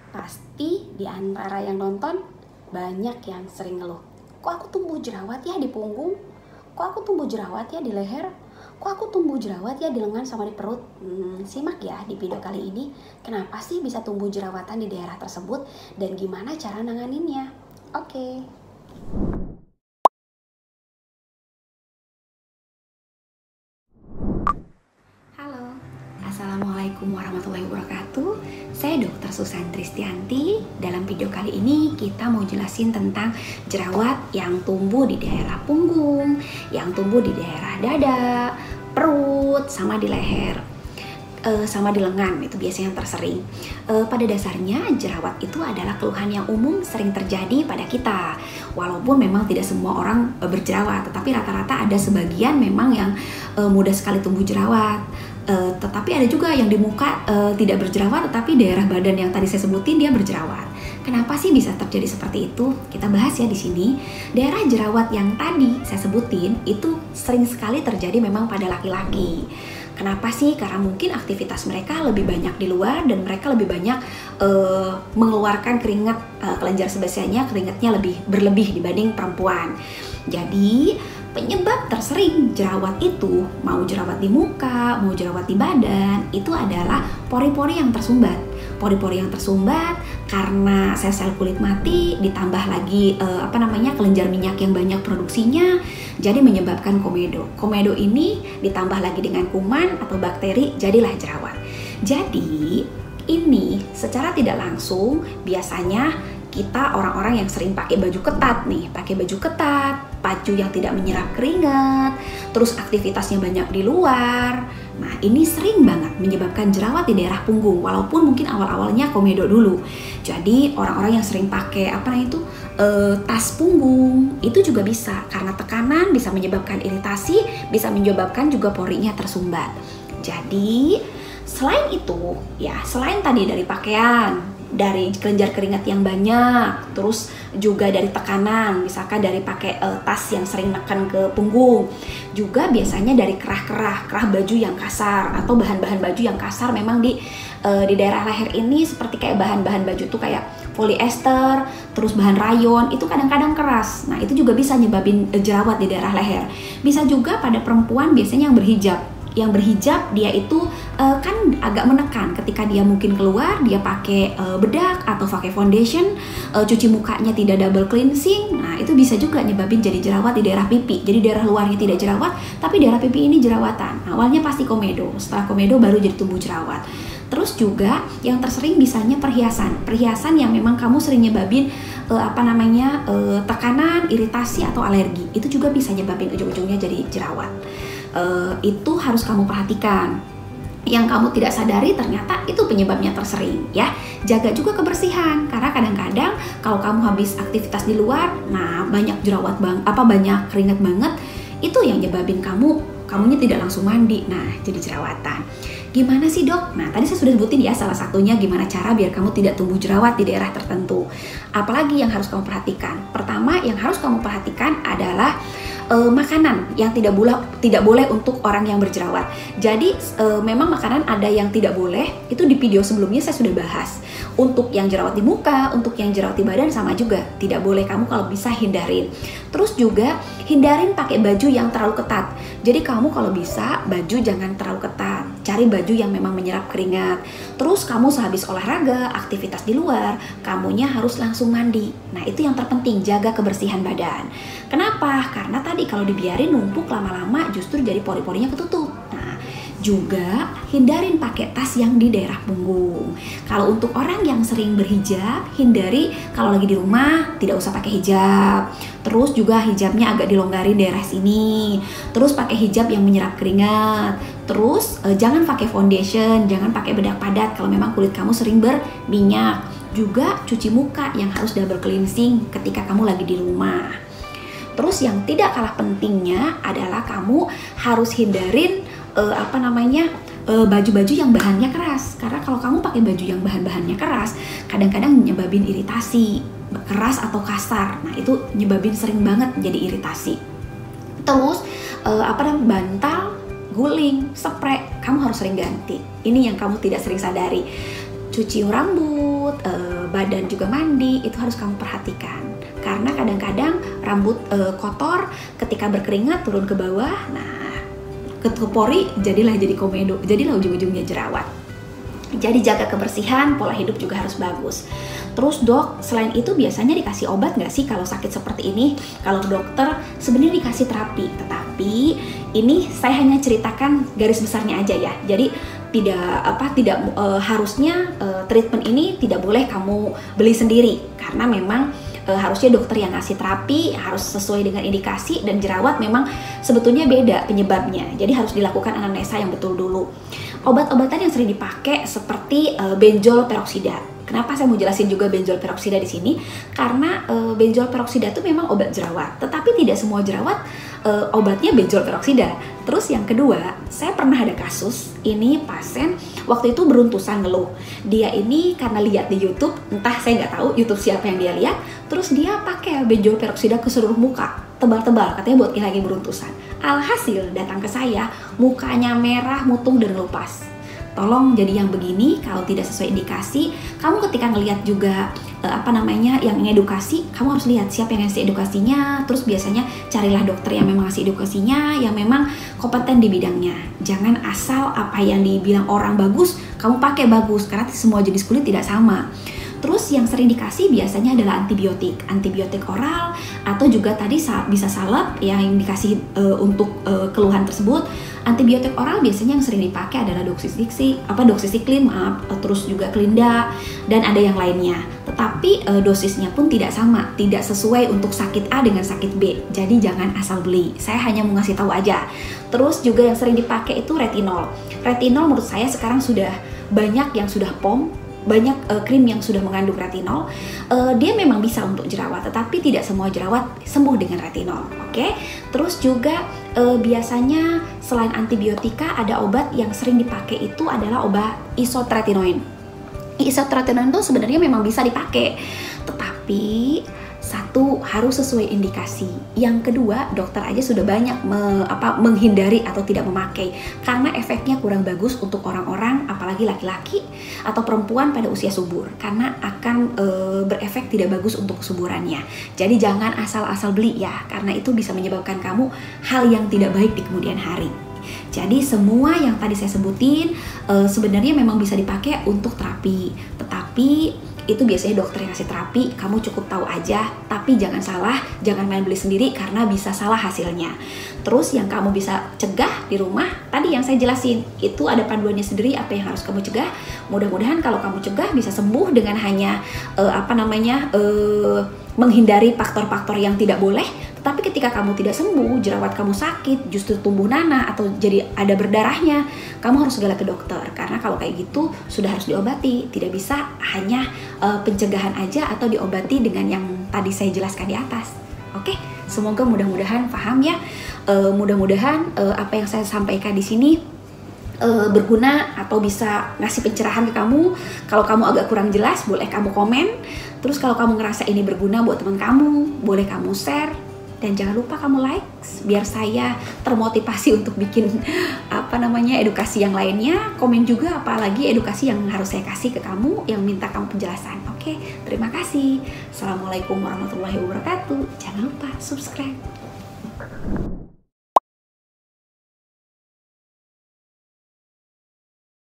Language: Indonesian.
Pasti di antara yang nonton banyak yang sering ngeluh. Kok aku tumbuh jerawat ya di punggung? Kok aku tumbuh jerawat ya di leher? Kok aku tumbuh jerawat ya di lengan sama di perut? Simak ya di video kali ini. Kenapa sih bisa tumbuh jerawatan di daerah tersebut dan gimana cara nanganinnya? Oke. Halo, Assalamualaikum warahmatullahi wabarakatuh. Saya Dr. Susan Tristianti. Dalam video kali ini kita mau jelasin tentang jerawat yang tumbuh di daerah punggung, yang tumbuh di daerah dada, perut, sama di leher, sama di lengan. Itu biasanya yang tersering. Pada dasarnya jerawat itu adalah keluhan yang umum sering terjadi pada kita. Walaupun memang tidak semua orang berjerawat, tetapi rata-rata ada sebagian memang yang mudah sekali tumbuh jerawat. Tetapi ada juga yang di muka tidak berjerawat, tetapi daerah badan yang tadi saya sebutin dia berjerawat. Kenapa sih bisa terjadi seperti itu? Kita bahas ya di sini. Daerah jerawat yang tadi saya sebutin itu sering sekali terjadi memang pada laki-laki. Kenapa sih? Karena mungkin aktivitas mereka lebih banyak di luar dan mereka lebih banyak mengeluarkan keringat, kelenjar sebesarnya keringatnya lebih berlebih dibanding perempuan. Jadi penyebab tersering jerawat itu, mau jerawat di muka, mau jerawat di badan, itu adalah pori-pori yang tersumbat. Pori-pori yang tersumbat karena sel-sel kulit mati, ditambah lagi kelenjar minyak yang banyak produksinya, jadi menyebabkan komedo. Komedo ini ditambah lagi dengan kuman atau bakteri, jadilah jerawat. Jadi ini secara tidak langsung biasanya kita orang-orang yang sering pakai baju ketat nih, baju yang tidak menyerap keringat, terus aktivitasnya banyak di luar. Nah, ini sering banget menyebabkan jerawat di daerah punggung, walaupun mungkin awal-awalnya komedo dulu. Jadi orang-orang yang sering pakai tas punggung itu juga bisa, karena tekanan bisa menyebabkan iritasi, bisa menyebabkan juga porinya tersumbat. Jadi selain itu ya, selain tadi dari pakaian, dari kelenjar keringat yang banyak, terus juga dari tekanan, misalkan dari pakai tas yang sering neken ke punggung, juga biasanya dari kerah baju yang kasar atau bahan-bahan baju yang kasar. Memang di daerah leher ini seperti kayak bahan-bahan baju tuh kayak polyester, terus bahan rayon itu kadang-kadang keras. Nah, itu juga bisa nyebabin jerawat di daerah leher. Bisa juga pada perempuan biasanya yang berhijab dia itu kan agak menekan ketika dia mungkin keluar, dia pakai bedak atau pakai foundation, cuci mukanya tidak double cleansing. Nah, itu bisa juga nyebabin jadi jerawat di daerah pipi. Jadi daerah luarnya tidak jerawat, tapi daerah pipi ini jerawatan. Awalnya pasti komedo, setelah komedo baru jadi tumbuh jerawat. Terus juga yang tersering bisanya perhiasan yang memang kamu sering nyebabin tekanan, iritasi atau alergi. Itu juga bisa nyebabin ujung-ujungnya jadi jerawat. Itu harus kamu perhatikan. Yang kamu tidak sadari ternyata itu penyebabnya tersering ya. Jaga juga kebersihan, karena kadang-kadang kalau kamu habis aktivitas di luar, nah banyak jerawat banyak keringat banget, itu yang nyebabin kamunya tidak langsung mandi, nah jadi jerawatan. Gimana sih dok? Nah, tadi saya sudah sebutin ya salah satunya gimana cara biar kamu tidak tumbuh jerawat di daerah tertentu. Apalagi yang harus kamu perhatikan? Pertama yang harus kamu perhatikan adalah makanan yang tidak boleh untuk orang yang berjerawat. Jadi memang makanan ada yang tidak boleh, itu di video sebelumnya saya sudah bahas. Untuk yang jerawat di muka, untuk yang jerawat di badan sama juga, tidak boleh, kamu kalau bisa hindarin. Terus juga hindarin pakai baju yang terlalu ketat. Jadi kamu kalau bisa baju jangan terlalu ketat, cari baju yang memang menyerap keringat. Terus kamu sehabis olahraga, aktivitas di luar, kamunya harus langsung mandi. Nah, itu yang terpenting, jaga kebersihan badan. Kenapa? Karena tadi kalau dibiarin numpuk lama-lama justru jadi pori-porinya ketutup. Nah, juga hindarin pakai tas yang di daerah punggung. Kalau untuk orang yang sering berhijab, hindari kalau lagi di rumah tidak usah pakai hijab. Terus juga hijabnya agak dilonggarin daerah sini. Terus pakai hijab yang menyerap keringat. Terus jangan pakai foundation, jangan pakai bedak padat kalau memang kulit kamu sering berminyak. Juga cuci muka yang harus double cleansing ketika kamu lagi di rumah. Terus yang tidak kalah pentingnya adalah kamu harus hindarin baju-baju yang bahannya keras. Karena kalau kamu pakai baju yang bahan-bahannya keras, kadang-kadang nyebabin iritasi, keras atau kasar. Nah, itu nyebabin sering banget jadi iritasi. Terus bantal, guling, spray, kamu harus sering ganti. Ini yang kamu tidak sering sadari. Cuci rambut, badan juga mandi, itu harus kamu perhatikan. Karena kadang-kadang rambut kotor ketika berkeringat turun ke bawah, nah ke pori jadilah jadi komedo, jadilah ujung-ujungnya jerawat. Jadi jaga kebersihan, pola hidup juga harus bagus. Terus dok, selain itu biasanya dikasih obat nggak sih kalau sakit seperti ini? Kalau dokter sebenarnya dikasih terapi, tetapi ini saya hanya ceritakan garis besarnya aja ya. Jadi tidak harusnya treatment ini tidak boleh kamu beli sendiri, karena memang harusnya dokter yang ngasih terapi, harus sesuai dengan indikasi, dan jerawat memang sebetulnya beda penyebabnya. Jadi harus dilakukan anamnesa yang betul dulu. Obat-obatan yang sering dipakai seperti benzoyl peroksida. Kenapa saya mau jelasin juga benzoyl peroksida di sini? Karena benzoyl peroksida itu memang obat jerawat, tetapi tidak semua jerawat obatnya benzoyl peroksida. Terus yang kedua, saya pernah ada kasus, ini pasien waktu itu beruntusan ngeluh. Dia ini karena lihat di YouTube, entah saya nggak tahu YouTube siapa yang dia lihat, terus dia pakai benzoyl peroksida ke seluruh muka, tebal-tebal, katanya buat lagi beruntusan. Alhasil datang ke saya, mukanya merah, mutung dan lepas. Tolong jadi yang begini kalau tidak sesuai indikasi, kamu ketika ngelihat juga yang ngedukasi, kamu harus lihat siapa yang ngasih edukasinya. Terus biasanya carilah dokter yang memang ngasih edukasinya, yang memang kompeten di bidangnya. Jangan asal apa yang dibilang orang bagus, kamu pakai bagus, karena semua jenis kulit tidak sama. Terus yang sering dikasih biasanya adalah antibiotik oral, atau juga tadi bisa salep yang dikasih untuk keluhan tersebut. Antibiotik oral biasanya yang sering dipakai adalah doxycycline, terus juga Clinda, dan ada yang lainnya. Tetapi dosisnya pun tidak sama, tidak sesuai untuk sakit A dengan sakit B. Jadi jangan asal beli. Saya hanya mau ngasih tahu aja. Terus juga yang sering dipakai itu retinol. Retinol menurut saya sekarang sudah banyak yang sudah banyak krim yang sudah mengandung retinol. Dia memang bisa untuk jerawat, tetapi tidak semua jerawat sembuh dengan retinol. Oke. Terus juga biasanya selain antibiotika ada obat yang sering dipakai itu adalah obat isotretinoin. Isotretinoin itu sebenarnya memang bisa dipakai, tetapi satu, harus sesuai indikasi. Yang kedua, dokter aja sudah banyak menghindari atau tidak memakai karena efeknya kurang bagus untuk orang-orang, apalagi laki-laki atau perempuan pada usia subur, karena akan berefek tidak bagus untuk kesuburannya. Jadi jangan asal-asal beli ya, karena itu bisa menyebabkan kamu hal yang tidak baik di kemudian hari. Jadi semua yang tadi saya sebutin sebenarnya memang bisa dipakai untuk terapi, tetapi itu biasanya dokter yang kasih terapi, kamu cukup tahu aja, tapi jangan salah, jangan main beli sendiri karena bisa salah hasilnya. Terus yang kamu bisa cegah di rumah, tadi yang saya jelasin, itu ada panduannya sendiri apa yang harus kamu cegah. Mudah-mudahan kalau kamu cegah bisa sembuh dengan hanya menghindari faktor-faktor yang tidak boleh. Tetapi ketika kamu tidak sembuh, jerawat kamu sakit, justru tumbuh nanah atau jadi ada berdarahnya, kamu harus segera ke dokter. Karena kalau kayak gitu sudah harus diobati, tidak bisa hanya pencegahan aja atau diobati dengan yang tadi saya jelaskan di atas. Oke, semoga mudah-mudahan paham ya. Mudah-mudahan apa yang saya sampaikan di sini berguna atau bisa ngasih pencerahan ke kamu. Kalau kamu agak kurang jelas, boleh kamu komen. Terus kalau kamu ngerasa ini berguna buat teman kamu, boleh kamu share. Dan jangan lupa kamu like biar saya termotivasi untuk bikin edukasi yang lainnya. Komen juga apalagi edukasi yang harus saya kasih ke kamu, yang minta kamu penjelasan. Oke, terima kasih. Assalamualaikum warahmatullahi wabarakatuh. Jangan lupa subscribe.